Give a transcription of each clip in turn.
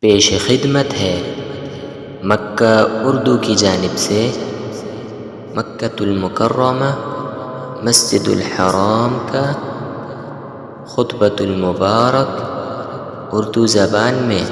پیش خدمت ہے مکہ اردو کی جانب سے مکۃ المکرمہ مسجد الحرام کا خطبۃ المبارک اردو زبان میں۔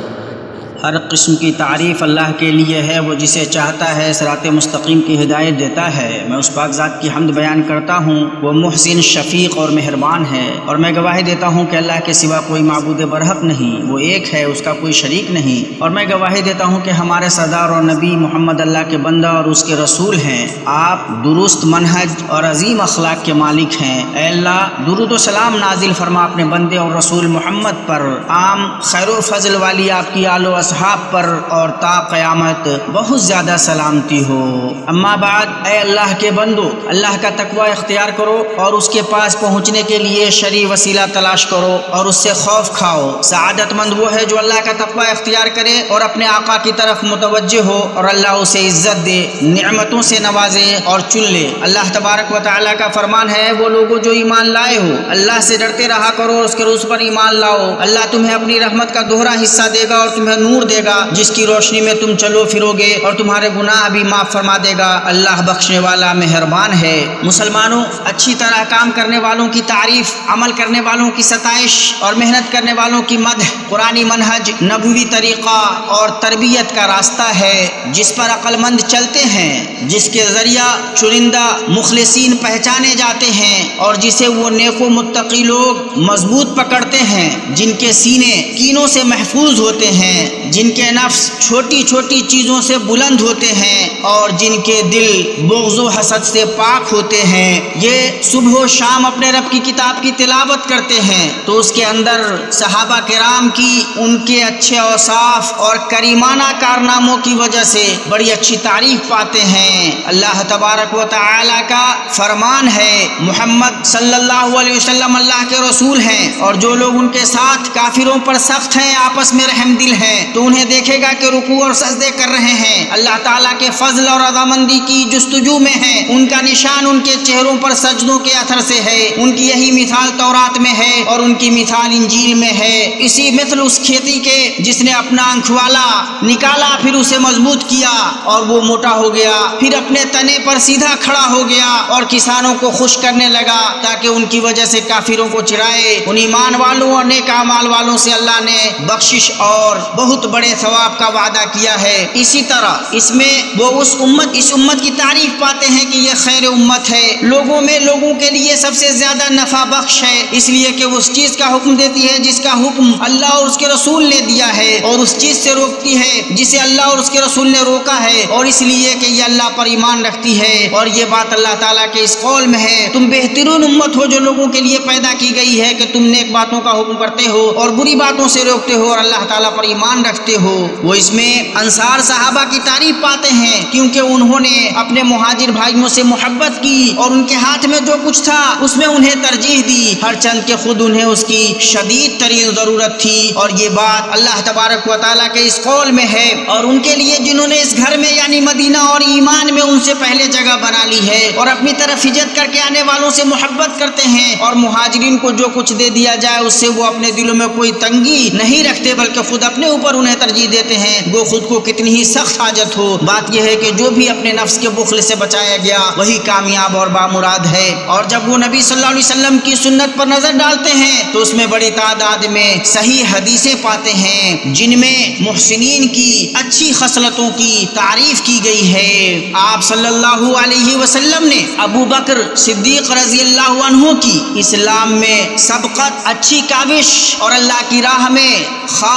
ہر قسم کی تعریف اللہ کے لیے ہے، وہ جسے چاہتا ہے صراط مستقیم کی ہدایت دیتا ہے۔ میں اس پاک ذات کی حمد بیان کرتا ہوں، وہ محسن، شفیق اور مہربان ہے، اور میں گواہی دیتا ہوں کہ اللہ کے سوا کوئی معبود برحق نہیں، وہ ایک ہے، اس کا کوئی شریک نہیں، اور میں گواہی دیتا ہوں کہ ہمارے سردار اور نبی محمد اللہ کے بندہ اور اس کے رسول ہیں۔ آپ درست منہج اور عظیم اخلاق کے مالک ہیں۔ اے اللہ، درود و سلام نازل فرما اپنے بندے اور رسول محمد پر، عام خیر و فضل والی آپ کی آل و اصحاب پر، اور تا قیامت بہت زیادہ سلامتی ہو۔ اما بعد، اے اللہ کے بندو، اللہ کا تقوی اختیار کرو اور اس کے پاس پہنچنے کے لیے شرعی وسیلہ تلاش کرو اور اس سے خوف کھاؤ۔ سعادت مند وہ ہے جو اللہ کا تقوی اختیار کرے اور اپنے آقا کی طرف متوجہ ہو، اور اللہ اسے عزت دے، نعمتوں سے نوازے اور چن لے۔ اللہ تبارک و تعالیٰ کا فرمان ہے، وہ لوگوں جو ایمان لائے ہو، اللہ سے ڈرتے رہا کرو اور اس کے رسول پر ایمان لاؤ۔ اللہ تمہیں اپنی رحمت کا دوہرا حصہ دے گا اور تمہیں نور دے گا جس کی روشنی میں تم چلو پھرو گے، اور تمہارے گناہ بھی معاف فرما دے گا۔ اللہ بخشنے والا مہربان ہے۔ مسلمانوں، اچھی طرح کام کرنے والوں کی تعریف، عمل کرنے والوں کی ستائش اور محنت کرنے والوں کی مدح قرآنی منہج، نبوی طریقہ اور تربیت کا راستہ ہے جس پر عقل مند چلتے ہیں، جس کے ذریعہ چنندہ مخلصین پہچانے جاتے ہیں، اور جسے وہ نیک و متقی لوگ مضبوط پکڑتے ہیں، جن کے سینے کینوں سے محفوظ ہوتے ہیں، جن کے نفس چھوٹی چھوٹی چیزوں سے بلند ہوتے ہیں، اور جن کے دل بغض و حسد سے پاک ہوتے ہیں۔ یہ صبح و شام اپنے رب کی کتاب کی تلاوت کرتے ہیں تو اس کے اندر صحابہ کرام کی ان کے اچھے اوصاف اور کریمانہ کارناموں کی وجہ سے بڑی اچھی تعریف پاتے ہیں۔ اللہ تبارک و تعالی کا فرمان ہے، محمد صلی اللہ علیہ وسلم اللہ کے رسول ہیں، اور جو لوگ ان کے ساتھ کافروں پر سخت ہیں، آپس میں رحم دل ہیں، تو انہیں دیکھے گا کہ رکوع اور سجدے کر رہے ہیں، اللہ تعالیٰ کے فضل اور رضامندی کی جستجو میں ہیں۔ ان کا نشان ان کے چہروں پر سجدوں کے اثر سے ہے۔ ان کی یہی مثال تورات میں ہے اور ان کی مثال انجیل میں ہے۔ اسی مثل اس کھیتی کے جس نے اپنا انکھوالا نکالا، پھر اسے مضبوط کیا اور وہ موٹا ہو گیا، پھر اپنے تنے پر سیدھا کھڑا ہو گیا اور کسانوں کو خوش کرنے لگا تاکہ ان کی وجہ سے کافروں کو چڑھائے۔ ان ایمان والوں اور نیک اعمال والوں سے اللہ نے بخشش اور بہت بڑے ثواب کا وعدہ کیا ہے۔ اسی طرح اس میں وہ اس امت کی تعریف پاتے ہیں کہ یہ خیر امت ہے، لوگوں میں لوگوں کے لیے سب سے زیادہ نفع بخش ہے، اس لیے کہ وہ اس چیز کا حکم دیتی ہے جس کا حکم اللہ اور اس کے رسول نے دیا ہے، اور اس چیز سے روکتی ہے جسے اللہ اور اس کے رسول نے روکا ہے، اور اس لیے کہ یہ اللہ پر ایمان رکھتی ہے۔ اور یہ بات اللہ تعالیٰ کے اس قول میں ہے، تم بہترین امت ہو جو لوگوں کے لیے پیدا کی گئی ہے، کہ تم نیک باتوں کا حکم کرتے ہو اور بری باتوں سے روکتے ہو اور اللہ تعالیٰ پر ایمان رکھتے ہو۔ وہ اس میں انصار صحابہ کی تعریف پاتے ہیں کیونکہ انہوں نے اپنے مہاجر بھائیوں سے محبت کی اور ان کے ہاتھ میں جو کچھ تھا اس میں انہیں ترجیح دی، ہر چند کہ خود انہیں اس کی شدید ترین ضرورت تھی۔ اور یہ بات اللہ تبارک و تعالیٰ کے اس قول میں ہے، اور ان کے لیے جنہوں نے اس گھر میں یعنی مدینہ اور ایمان میں ان سے پہلے جگہ بنا لی ہے اور اپنی طرف ہجرت کر کے آنے والوں سے محبت کرتے ہیں، اور مہاجرین کو جو کچھ دے دیا جائے اس سے وہ اپنے دلوں میں کوئی تنگی نہیں رکھتے بلکہ خود اپنے اوپر انہیں ترجیح دیتے ہیں، وہ خود کو کتنی ہی سخت حاجت ہو۔ بات یہ ہے کہ جو بھی اپنے نفس کے بخل سے بچایا گیا وہی کامیاب اور بامراد ہے۔ اور جب وہ نبی صلی اللہ علیہ وسلم کی سنت پر نظر ڈالتے ہیں تو اس میں بڑی تعداد میں صحیح حدیثیں پاتے ہیں جن میں محسنین کی اچھی خصلتوں کی تعریف کی گئی ہے۔ آپ صلی اللہ علیہ وسلم نے ابو بکر صدیق رضی اللہ عنہ کی اسلام میں سبقت، اچھی کاوش اور اللہ کی راہ میں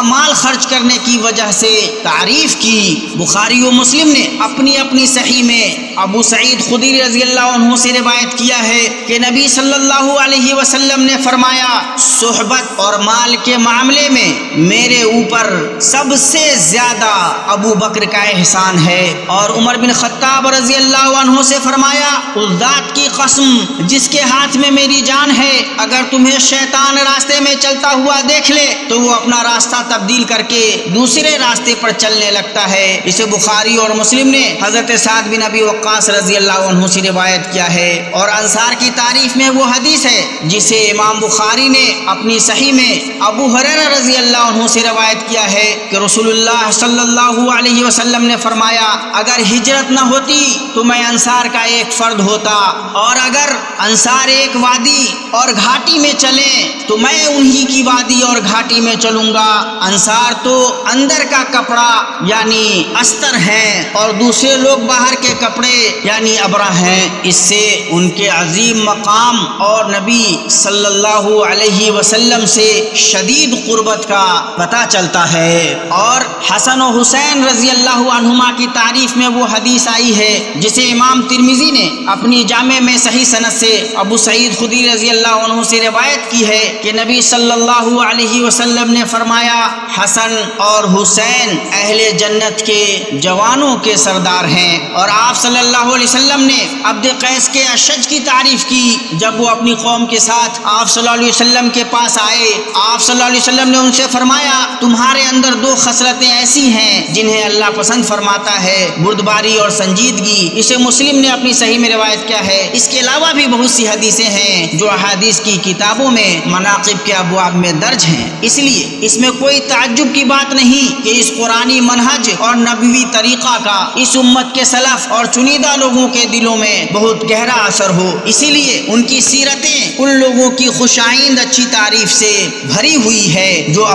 مال خرچ کرنے کی وجہ سے تعریف کی۔ بخاری و مسلم نے اپنی اپنی صحیح میں ابو سعید خدری رضی اللہ عنہ سے روایت کیا ہے کہ نبی صلی اللہ علیہ وسلم نے فرمایا، صحبت اور مال کے معاملے میں میرے اوپر سب سے زیادہ ابو بکر کا احسان ہے۔ اور عمر بن خطاب رضی اللہ عنہ سے فرمایا، اس ذات کی قسم جس کے ہاتھ میں میری جان ہے، اگر تمہیں شیطان راستے میں چلتا ہوا دیکھ لے تو وہ اپنا راستہ تبدیل کر کے دوسرے راستے پر چلنے لگتا ہے۔ اسے بخاری اور مسلم نے حضرت سعد بن ابی وقاص رضی اللہ عنہ سے روایت کیا ہے، اور انصار کی تعریف میں وہ حدیث ہے جسے امام بخاری نے اپنی صحیح میں ابو ہریرہ رضی اللہ عنہ سے روایت کیا ہے کہ رسول اللہ صلی اللہ علیہ وسلم نے فرمایا، اگر ہجرت نہ ہوتی تو میں انصار کا ایک فرد ہوتا، اور اگر انصار ایک وادی اور گھاٹی میں چلیں تو میں انہی کی وادی اور گھاٹی میں چلوں گا۔ انصار تو اندر کا کپڑا یعنی استر ہیں، اور دوسرے لوگ باہر کے کپڑے یعنی ابرہ ہیں۔ اس سے ان کے عظیم مقام اور نبی صلی اللہ علیہ وسلم سے شدید قربت کا پتہ چلتا ہے۔ اور حسن و حسین رضی اللہ عنہما کی تعریف میں وہ حدیث آئی ہے جسے امام ترمذی نے اپنی جامع میں صحیح سند سے ابو سعید خدری رضی اللہ عنہ سے روایت کی ہے کہ نبی صلی اللہ علیہ وسلم نے فرمایا، حسن اور حسین اہل جنت کے جوانوں کے سردار ہیں۔ اور آپ صلی اللہ علیہ وسلم نے عبد قیس کے اشج کی تعریف کی جب وہ اپنی قوم کے ساتھ آپ صلی اللہ علیہ وسلم کے پاس آئے۔ آپ صلی اللہ علیہ وسلم نے ان سے فرمایا، تمہارے اندر دو خصلتیں ایسی ہیں جنہیں اللہ پسند فرماتا ہے، بردباری اور سنجیدگی۔ اسے مسلم نے اپنی صحیح میں روایت کیا ہے۔ اس کے علاوہ بھی بہت سی حدیثیں ہیں جو احادیث کی کتابوں میں مناقب کے ابواب میں درج ہیں۔ اس لیے اس میں کوئی تعجب کی بات نہیں کہ اس قرآنی منہج اور نبوی طریقہ کا اس امت کے سلف اور چنیدہ لوگوں کے دلوں میں بہت گہرا اثر ہو۔ اسی لیے ان کی سیرتیں ان لوگوں کی خوش آئند اچھی تعریف سے بھری ہوئی ہے جو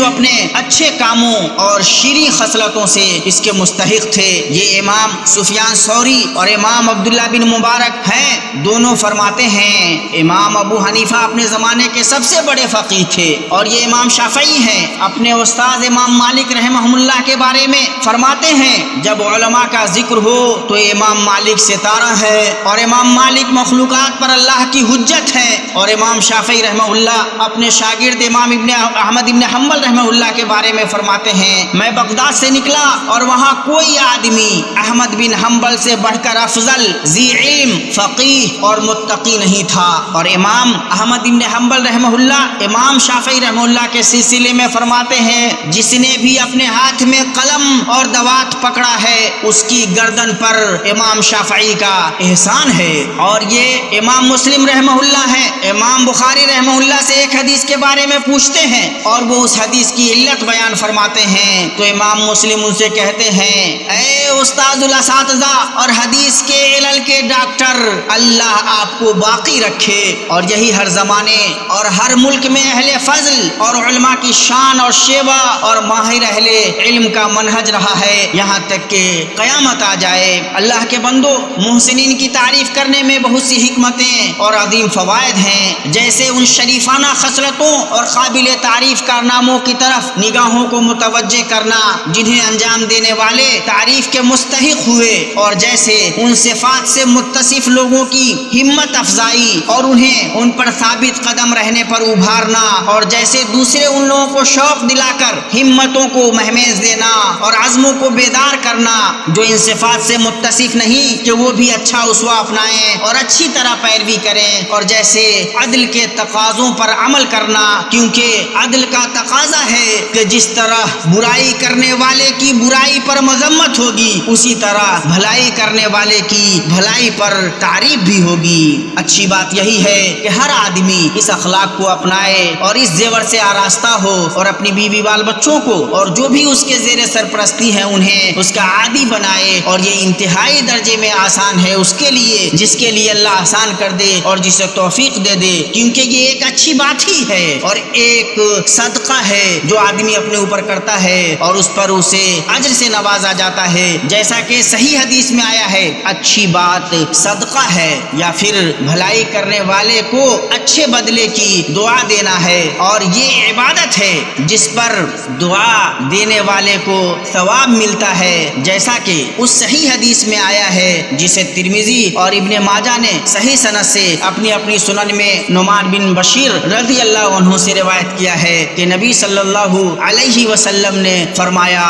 اپنے اچھے کاموں اور شیریں خصلتوں سے اس کے مستحق تھے۔ یہ امام سفیان ثوری اور امام عبداللہ بن مبارک ہیں، دونوں فرماتے ہیں۔ امام ابو حنیفہ اپنے زمانے کے سب سے بڑے فقیہ تھے، اور یہ امام شافعی ہیں، اپنے استاد امام مالک رحمہ اللہ کے بارے میں فرماتے ہیں، جب علماء کا ذکر ہو تو امام مالک ستارہ ہے، اور امام مالک مخلوقات پر اللہ کی حجت ہے۔ اور امام شافعی رحمہ اللہ اپنے شاگرد امام احمد ابن حنبل رحمہ اللہ کے بارے میں فرماتے ہیں، میں بغداد سے نکلا اور وہاں کوئی آدمی احمد بن حنبل سے بڑھ کر افضل ذی علم، فقیہ اور متقی نہیں تھا۔ اور امام احمد بن حنبل رحمہ اللہ امام شافعی رحمہ اللہ کے سلسلے میں فرماتے ہیں، جس نے بھی اپنے ہاتھ میں قلم اور دوات پکڑا ہے اس کی گردن پر امام شافعی کا احسان ہے۔ اور یہ امام مسلم رحمہ اللہ ہے، امام بخاری رحمہ اللہ سے ایک حدیث کے بارے میں پوچھتے ہیں اور وہ اس حدیث کی علت بیان فرماتے ہیں، تو امام مسلم ان سے کہتے ہیں، اے استاد الاساتذہ اور حدیث کے علل کے ڈاکٹر، اللہ آپ کو باقی رکھے۔ اور یہی ہر زمانے اور ہر ملک میں اہل فضل اور علماء کی شان اور شیوا اور ماہر اہل علم کا منہج رہا ہے، یہاں تک کہ قیامت آ جائے۔ اللہ کے بندو، محسنین کی تعریف کرنے میں بہت سی حکمتیں اور عظیم فوائد ہیں، جیسے ان شریفانہ خصلتوں اور قابل تعریف کارناموں کی طرف نگاہوں کو متوجہ کرنا جنہیں انجام دینے والے تعریف کے مستحق ہوئے، اور جیسے ان صفات سے متصف لوگوں کی ہمت افزائی اور انہیں ان پر ثابت قدم رہنے پر ابھارنا، اور جیسے دوسرے ان لوگوں کو شوق دلا کر ہمتوں کو مہمیز دینا اور عزموں کو بیدار کرنا جو ان صفات سے متصف نہیں، کہ وہ بھی اچھا اسوہ اپنائیں اور اچھی طرح پیروی کریں، اور جیسے عدل کے تقاضوں پر عمل کرنا، کیونکہ عدل کا تقاضا ہے کہ جس طرح برائی کرنے والے کی برائی پر مذمت ہوگی، اسی طرح بھلائی کرنے والے کی بھلائی پر تعریف بھی ہوگی۔ اچھی بات یہی ہے کہ ہر آدمی اس اخلاق کو اپنائے اور اس زیور سے آراستہ ہو، اور اپنی بیوی بال بچوں کو اور جو بھی اس کے زیر سرپرستی ہیں انہیں اس کا عادی بنائے، اور یہ انتہائی درجے میں آسان ہے اس کے لیے جس کے لیے اللہ آسان کر دے اور جسے توفیق دے دے، کیونکہ یہ ایک اچھی بات ہی ہے اور ایک صدقہ ہے جو آدمی اپنے اوپر کرتا ہے اور اس پر اسے اجر سے نوازا جاتا ہے، جیسا کہ صحیح حدیث میں آیا ہے، اچھی بات صدقہ ہے یا پھر بھلائی کرنے والے کو اچھے بدلے کی دعا دینا ہے، اور یہ عبادت ہے جس پر دعا دینے والے کو ثواب ملتا ہے، جیسا کہ اس صحیح حدیث میں آیا ہے جسے ترمذی اور ابن ماجہ نے صحیح سند سے اپنی اپنی سنن میں نعمان بن بشیر رضی اللہ عنہ سے روایت کیا ہے کہ نبی صلی اللہ علیہ وسلم نے فرمایا،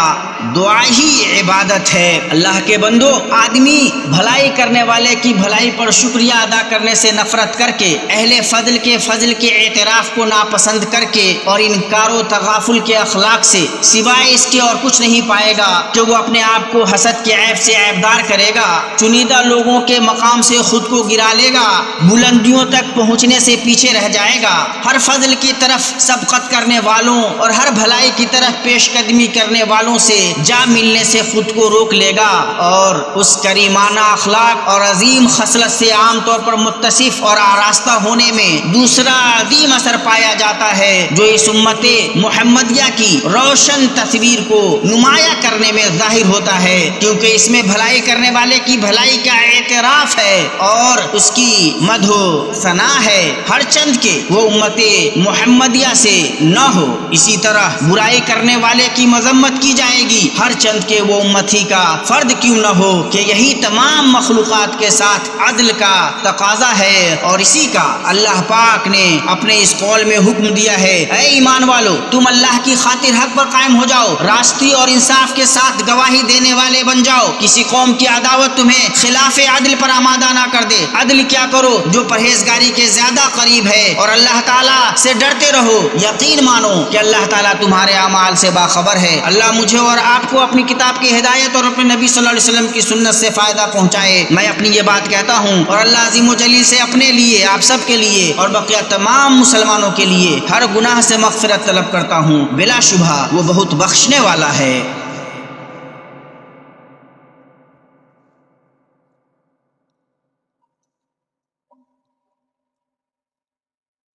دعا ہی عبادت ہے۔ اللہ کے بندو، آدمی بھلائی کرنے والے کی بھلائی پر شکریہ ادا کرنے سے نفرت کر کے، اہل فضل کے اعتراف کو ناپسند کر کے اور انکار و تغافل کے اخلاق سے سوائے اس کے اور کچھ نہیں پائے گا کہ وہ اپنے آپ کو حسد کے عیب سے عیبدار کرے گا، چنیدہ لوگوں کے مقام سے خود کو گرا لے گا، بلندیوں تک پہنچنے سے پیچھے رہ جائے گا، ہر فضل کی طرف سبقت کرنے والوں اور ہر بھلائی کی طرف پیش قدمی کرنے والوں سے جا ملنے سے خود کو روک لے گا، اور اس کریمانہ اخلاق اور عظیم خصلت سے عام طور پر متصف اور آراستہ ہونے میں دوسرا عظیم اثر پایا جاتا ہے جو اس امت محمدیہ کی روشن تصویر کو نمایاں کرنے میں ظاہر ہوتا ہے، کیونکہ اس میں بھلائی کرنے والے کی بھلائی کا اعتراف ہے اور اس کی مدح و ثنا ہے، ہر چند کے وہ امت محمدیہ سے نہ ہو۔ اسی طرح برائی کرنے والے کی مذمت کی جائے گی، ہر چند کے وہ امتی کا فرد کیوں نہ ہو، کہ یہی تمام مخلوقات کے ساتھ عدل کا تقاضا ہے، اور اسی کا اللہ پاک نے اپنے اس قول میں حکم دیا ہے، اے ایمان والو تم اللہ کی خاطر حق پر قائم ہو جاؤ، راستی اور انصاف کے ساتھ گواہی دینے والے بن جاؤ، کسی قوم کی عداوت تمہیں خلاف عدل پر آمادہ نہ کر دے، عدل کیا کرو جو پرہیزگاری کے زیادہ قریب ہے، اور اللہ تعالیٰ سے ڈرتے رہو، یقین مانو کہ اللہ تعالیٰ تمہارے اعمال سے باخبر ہے۔ اللہ مجھے اور آپ کو اپنی کتاب کی ہدایت اور اپنے نبی صلی اللہ علیہ وسلم کی سنت سے فائدہ پہنچائے۔ میں اپنی یہ بات کہتا ہوں اور اللہ عظیم و جلیل سے اپنے لیے، آپ سب کے لیے اور بقیہ تمام مسلمانوں کے لیے ہر گناہ سے مغفرت طلب کرتا ہوں، بلا شبہ وہ بہت بخشنے والا ہے۔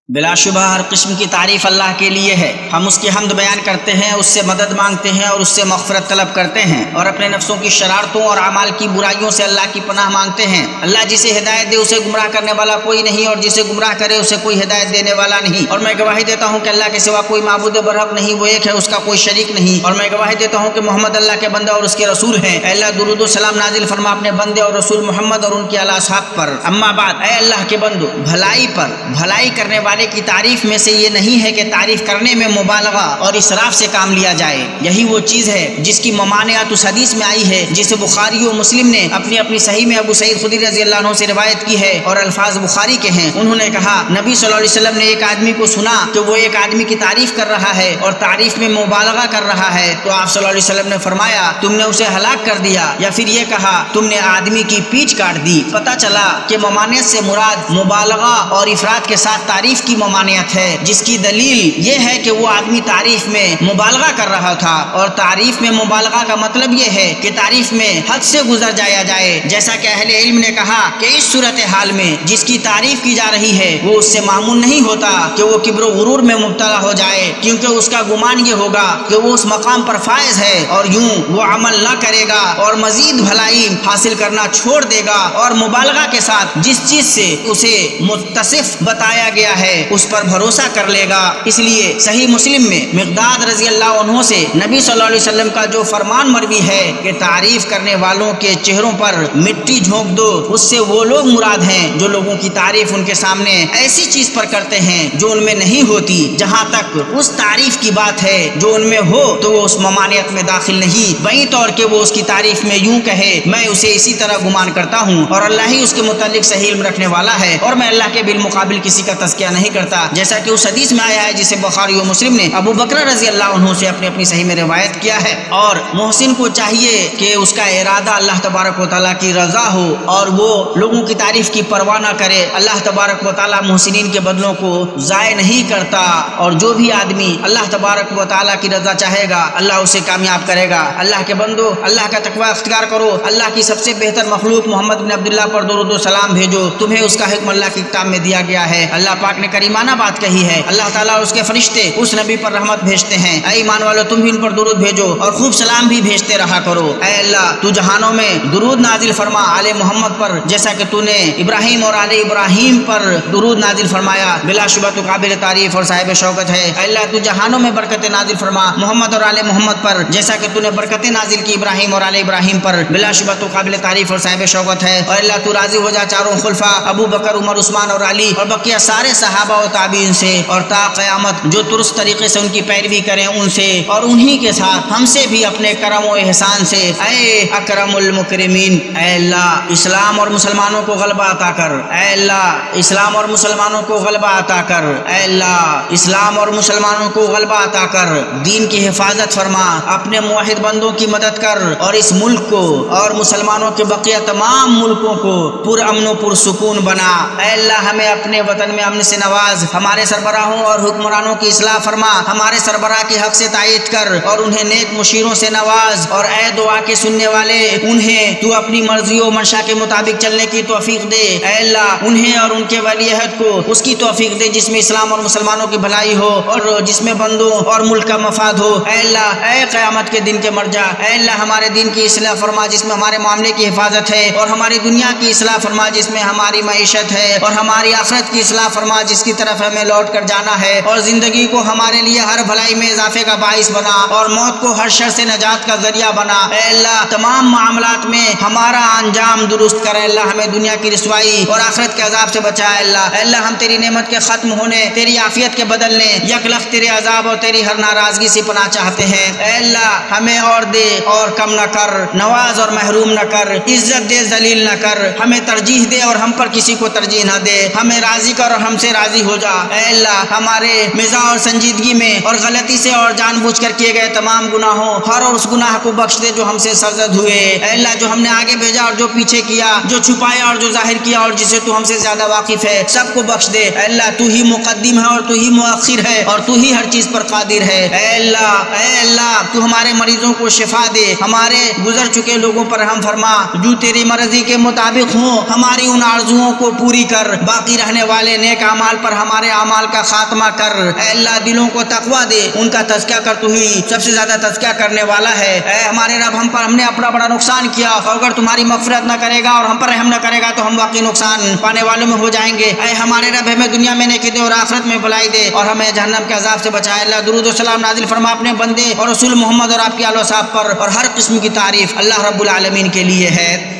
بلا شبہ ہر قسم کی تعریف اللہ کے لیے ہے، ہم اس کی حمد بیان کرتے ہیں، اس سے مدد مانگتے ہیں اور اس سے مغفرت طلب کرتے ہیں، اور اپنے نفسوں کی شرارتوں اور اعمال کی برائیوں سے اللہ کی پناہ مانگتے ہیں۔ اللہ جسے ہدایت دے اسے گمراہ کرنے والا کوئی نہیں، اور جسے گمراہ کرے اسے کوئی ہدایت دینے والا نہیں، اور میں گواہی دیتا ہوں کہ اللہ کے سوا کوئی معبود برحق نہیں، وہ ایک ہے، اس کا کوئی شریک نہیں، اور میں گواہی دیتا ہوں کہ محمد اللہ کے بندہ اور اس کے رسول ہیں۔ اے اللہ درود و سلام نازل فرما اپنے بندے اور رسول محمد اور ان کے اعلیٰ اصحاب پر۔ اما بعد، اے اللہ کے بندو، بھلائی پر بھلائی کرنے والے کی تعریف میں سے یہ نہیں ہے کہ تعریف کرنے میں مبالغہ اور اسراف سے کام لیا جائے، یہی وہ چیز ہے جس کی ممانعت اس حدیث میں آئی ہے جسے بخاری و مسلم نے اپنی صحیح میں ابو سعید خدری رضی اللہ عنہ سے روایت کی ہے، اور الفاظ بخاری کے ہیں۔ انہوں نے کہا نبی صلی اللہ علیہ وسلم نے ایک آدمی کو سنا کہ وہ ایک آدمی کی تعریف کر رہا ہے اور تعریف میں مبالغہ کر رہا ہے، تو آپ صلی اللہ علیہ وسلم نے فرمایا تم نے اسے ہلاک کر دیا، یا پھر یہ کہا تم نے آدمی کی پیٹھ کاٹ دی۔ پتہ چلا کہ ممانعت سے مراد مبالغہ اور افراد کے ساتھ تعریف کی ممانعت ہے، جس کی دلیل یہ ہے کہ وہ آدمی تعریف میں مبالغہ کر رہا تھا، اور تعریف میں مبالغہ کا مطلب یہ ہے کہ تعریف میں حد سے گزر جایا جائے، جیسا کہ اہل علم نے کہا کہ اس صورتحال میں جس کی تعریف کی جا رہی ہے وہ اس سے معمول نہیں ہوتا کہ وہ کبر و غرور میں مبتلا ہو جائے، کیونکہ اس کا گمان یہ ہوگا کہ وہ اس مقام پر فائز ہے، اور یوں وہ عمل نہ کرے گا اور مزید بھلائی حاصل کرنا چھوڑ دے گا، اور مبالغہ کے ساتھ جس چیز سے اسے متصف بتایا گیا ہے اس پر بھروسہ کر لے گا۔ اس لیے صحیح مسلم میں مقداد رضی اللہ عنہ سے نبی صلی اللہ علیہ وسلم کا جو فرمان مروی ہے کہ تعریف کرنے والوں کے چہروں پر مٹی جھونک دو، اس سے وہ لوگ مراد ہیں جو لوگوں کی تعریف ان کے سامنے ایسی چیز پر کرتے ہیں جو ان میں نہیں ہوتی، جہاں تک اس تعریف کی بات ہے جو ان میں ہو تو وہ اس ممانعت میں داخل نہیں، وہیں طور کہ وہ اس کی تعریف میں یوں کہے میں اسے اسی طرح گمان کرتا ہوں اور اللہ ہی اس کے متعلق صحیح علم رکھنے والا ہے، اور میں اللہ کے بالمقابل کسی کا تزکیہ نہیں کرتا، جیسا کہ اس حدیث میں آیا ہے جسے بخاری و مسلم نے ابو بکر رضی اللہ عنہ سے اپنی صحیح میں روایت کیا ہے۔ اور محسن کو چاہیے کہ اس کا ارادہ اللہ تبارک و تعالیٰ کی رضا ہو اور وہ لوگوں کی تعریف کی پرواہ نہ کرے۔ اللہ تبارک و تعالیٰ محسنین کے بدلوں کو ضائع نہیں کرتا، اور جو بھی آدمی اللہ تبارک و تعالیٰ کی رضا چاہے گا اللہ اسے کامیاب کرے گا۔ اللہ کے بندو، اللہ کا تقوی اختیار کرو، اللہ کی سب سے بہتر مخلوق محمد بن عبداللہ پر درود و سلام بھیجو، تمہیں اس کا حکم اللہ کی کتاب میں دیا گیا ہے۔ اللہ پاک نے کریمانہ بات کہی ہے، اللہ تعالیٰ اور اس کے فرشتے اس نبی پر رحمت بھیجتے ہیں، اے ایمان والو تم بھی ان پر درود بھیجو اور خوب سلام بھی بھیجتے رہا کرو۔ اے اللہ تو جہانوں میں درود نازل فرما آل محمد پر، جیسا کہ تو نے ابراہیم اور آل ابراہیم پر درود نازل فرمایا، بلا شبہ تو قابل تعریف اور صاحب شوکت ہے۔ اے اللہ تو جہانوں میں برکت نازل فرما محمد اور آل محمد پر، جیسا کہ تو نے برکتیں نازل کی ابراہیم اور آل ابراہیم پر، بلا شبہ تو قابل تعریف اور صاحب شوکت ہے۔ اور اللہ تو راضی ہو جا چاروں خلفاء ابو بکر، عمر، عثمان اور علی اور بقیہ سارے صحابہ صحابہ و تابعین سے اور تا قیامت جو درست طریقے سے ان کی پیروی کریں ان سے، اور انہی کے ساتھ ہم سے بھی اپنے کرم و احسان سے۔ اے اکرم المکرمین، اے اللہ اسلام اور مسلمانوں کو غلبہ عطا کر، اے اللہ اسلام اور مسلمانوں کو غلبہ عطا کر، اے اللہ اسلام اور مسلمانوں کو غلبہ عطا کر، دین کی حفاظت فرما، اپنے موحد بندوں کی مدد کر، اور اس ملک کو اور مسلمانوں کے بقیہ تمام ملکوں کو پر امن و پر سکون بنا۔ اے اللہ ہمیں اپنے وطن میں امن سے نواز، ہمارے سربراہوں اور حکمرانوں کی اصلاح فرما، ہمارے سربراہ کے حق سے تائید کر اور انہیں نیک مشیروں سے نواز، اور اے دعا کے سننے والے انہیں تو اپنی مرضی و منشا کے مطابق چلنے کی توفیق دے۔ اے اللہ انہیں اور ان کے ولی عہد کو اس کی توفیق دے جس میں اسلام اور مسلمانوں کی بھلائی ہو اور جس میں بندوں اور ملک کا مفاد ہو۔ اے اللہ اے قیامت کے دن کے مرجع، اے اللہ ہمارے دین کی اصلاح فرما جس میں ہمارے معاملے کی حفاظت ہے، اور ہماری دنیا کی اصلاح فرما جس میں ہماری معیشت ہے، اور ہماری آخرت کی اصلاح فرما جس کی طرف ہمیں لوٹ کر جانا ہے، اور زندگی کو ہمارے لیے ہر بھلائی میں اضافے کا باعث بنا، اور موت کو ہر شر سے نجات کا ذریعہ بنا۔ اے اللہ تمام معاملات میں ہمارا انجام درست کر، اے اللہ ہمیں دنیا کی رسوائی اور آخرت کے عذاب سے بچا۔ اے اللہ ہم تیری نعمت کے ختم ہونے، تیری عافیت کے بدلنے، یک لخت تیرے عذاب اور تیری ہر ناراضگی سے پناہ چاہتے ہیں۔ اے اللہ ہمیں اور دے اور کم نہ کر، نواز اور محروم نہ کر، عزت دے ذلیل نہ کر، ہمیں ترجیح دے اور ہم پر کسی کو ترجیح نہ دے، ہمیں راضی کر اور ہم سے راضی ہو جا۔ اے اللہ ہمارے مزاح اور سنجیدگی میں اور غلطی سے اور جان بوجھ کر کیے گئے تمام گناہوں ہر اور اس گناہ کو بخش دے جو ہم سے سرزد ہوئے۔ اے اللہ جو ہم نے آگے بھیجا اور جو پیچھے کیا، جو چھپایا اور جو ظاہر کیا اور جسے تو ہم سے زیادہ واقف ہے، سب کو بخش دے۔ اے اللہ تو ہی مقدم ہے اور تو ہی مؤخر ہے اور تو ہی ہر چیز پر قادر ہے۔ اے اللہ تو ہمارے مریضوں کو شفا دے، ہمارے گزر چکے لوگوں پر رحم فرما، جو تیری مرضی کے مطابق ہوں ہماری ان آرزوؤں کو پوری کر، باقی رہنے والے نیک اعمال پر ہمارے اعمال کا خاتمہ کر۔ اے اللہ دلوں کو تقویٰ دے، ان کا تزکیہ کر، تو ہی سب سے زیادہ تزکیہ کرنے والا ہے۔ اے ہمارے رب ہم نے اپنا بڑا نقصان کیا، اور اگر تمہاری مغفرت نہ کرے گا اور ہم پر رحم نہ کرے گا تو ہم واقعی نقصان پانے والوں میں ہو جائیں گے۔ اے ہمارے رب ہمیں دنیا میں نیکی دے اور آخرت میں بھلائی دے، اور ہمیں جہنم کے عذاب سے بچائے۔ اللہ درود و سلام نازل فرما اپنے بندے اور رسول محمد اور آپ کے آل و صحاب پر، اور ہر قسم کی تعریف اللہ رب العالمین کے لیے ہے۔